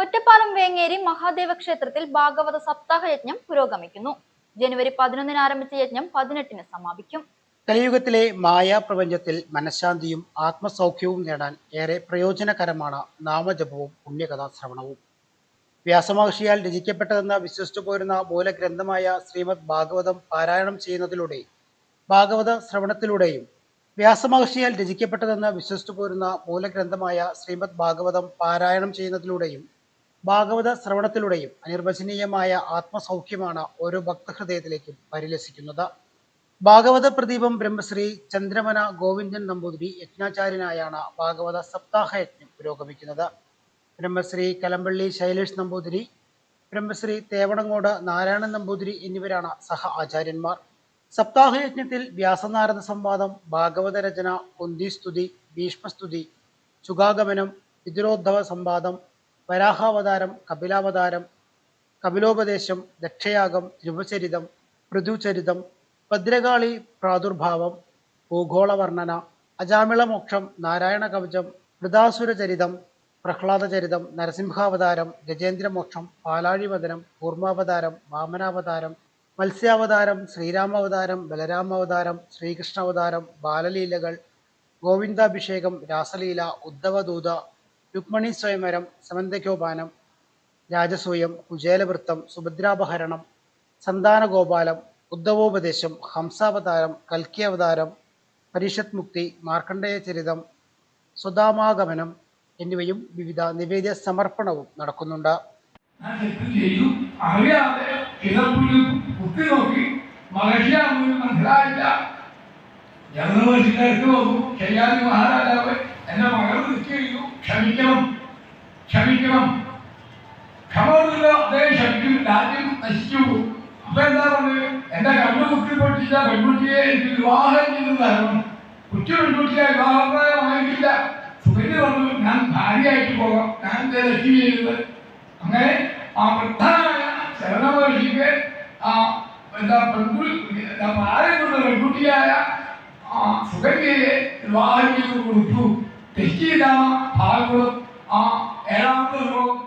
ഒറ്റപ്പാലം വേങ്ങേരി മഹാദേവ ക്ഷേത്രത്തിൽ ഭാഗവത സപ്താഹ യജ്ഞം പുരോഗമിക്കുന്നു. ജനുവരി 11-ന് ആരംഭിച്ച യജ്ഞം 18-ന് സമാപിക്കും. കലിയുഗത്തിലെ മായാപ്രപഞ്ചത്തിൽ മനഃശാന്തിയും ആത്മസൗഖ്യവും നേടാൻ ഏറെ പ്രയോജനകരമാണ് നാമജപവും പുണ്യകഥാ ശ്രവണവും. വ്യാസമഹർഷിയാൽ രചിക്കപ്പെട്ടതെന്ന് വിശ്വസിച്ചു പോരുന്ന മൂലഗ്രന്ഥമായ ശ്രീമദ് ഭാഗവതം പാരായണം ചെയ്യുന്നതിലൂടെയും ഭാഗവത ശ്രവണത്തിലൂടെയും വ്യാസമഹർഷിയാൽ രചിക്കപ്പെട്ടതെന്ന് വിശ്വസിച്ചു പോരുന്ന മൂലഗ്രന്ഥമായ ശ്രീമദ് ഭാഗവതം പാരായണം ചെയ്യുന്നതിലൂടെയും ഭാഗവത ശ്രവണത്തിലൂടെയും അനിർവചനീയമായ ആത്മസൗഖ്യമാണ് ഓരോ ഭക്തഹൃദയത്തിലേക്കും പരിലസിക്കുന്നത്. ഭാഗവത പ്രദീപം ബ്രഹ്മശ്രീ ചന്ദ്രമന ഗോവിന്ദൻ നമ്പൂതിരി യജ്ഞാചാര്യനായാണ് ഭാഗവത സപ്താഹ യജ്ഞം പുരോഗമിക്കുന്നത്. ബ്രഹ്മശ്രീ കലമ്പള്ളി ശൈലേഷ് നമ്പൂതിരി, ബ്രഹ്മശ്രീ തേവണങ്ങോട് നാരായണൻ നമ്പൂതിരി എന്നിവരാണ് സഹ ആചാര്യന്മാർ. സപ്താഹയജ്ഞത്തിൽ വ്യാസനാരദ സംവാദം, ഭാഗവത രചന, കുന്തിസ്തുതി, ഭീഷ്മസ്തുതി, ചുഗാഗമനം, പിതരോദ്ധവ സംവാദം, വരാഹാവതാരം, കപിലാവതാരം, കപിലോപദേശം, ദക്ഷയാഗം, ധ്രുവചരിതം, പൃഥുചരിതം, ഭദ്രകാളി പ്രാദുർഭാവം, ഭൂഗോളവർണ്ണന, അജാമിളമോക്ഷം, നാരായണ കവചം, വൃതാസുരചരിതം, പ്രഹ്ലാദചരിതം, നരസിംഹാവതാരം, ഗജേന്ദ്രമോക്ഷം, പാലാഴിവദനം, കൂർമാവതാരം, വാമനാവതാരം, മത്സ്യാവതാരം, ശ്രീരാമാവതാരം, ബലരാമാവതാരം, ശ്രീകൃഷ്ണാവതാരം, ബാലലീലകൾ, ഗോവിന്ദാഭിഷേകം, രാസലീല, ഉദ്ധവദൂത, രുക്മണി സ്വയംവരം, സമന്തകോപാനം, രാജസൂയം, കുചേലവൃത്തം, സുഭദ്രാപഹരണം, സന്താനഗോപാലം, ഉദ്ധവോപദേശം, ഹംസാവതാരം, കൽക്കി അവതാരം, പരിഷത്ത് മുക്തി, മാർക്കണ്ഡേയ ചരിതം, സുധാമാഗമനം എന്നിവയും വിവിധ നിവേദ്യ സമർപ്പണവും നടക്കുന്നുണ്ട്. മഹാരാജാവ് എന്റെ മകൾ നിൽക്കുകയും ക്ഷമിക്കണം ക്ഷമിക്കണം ക്ഷമയില്ല, അതേ ശക്തി രാജ്യം നശിച്ചു. അപ്പൊ എന്താ പറഞ്ഞത്? എന്റെ കണ്ണു കുത്തി പൊട്ടിച്ച പെൺകുട്ടിയെ എനിക്ക് വിവാഹം ചെയ്ത് തരണം. കൊച്ചു പെൺകുട്ടിയെ വിവാഹപ്രായമായിട്ടില്ല. സുഖന് പറഞ്ഞു, ഞാൻ ഭാര്യയായിട്ട് പോകാം, ഞാൻ എന്റെ ലക്ഷ്യം ചെയ്തത്. അങ്ങനെ ആ വൃദ്ധനായ ശരണമഹർഷിക്ക് പ്രായമുള്ള പെൺകുട്ടിയായ സുഗന്യയെ വിവാഹം ചെയ്ത് കൊടുത്തു. തെറ്റിയിലാണ് ഭാഗവതം 7ാമത്തെ ശ്ലോകം.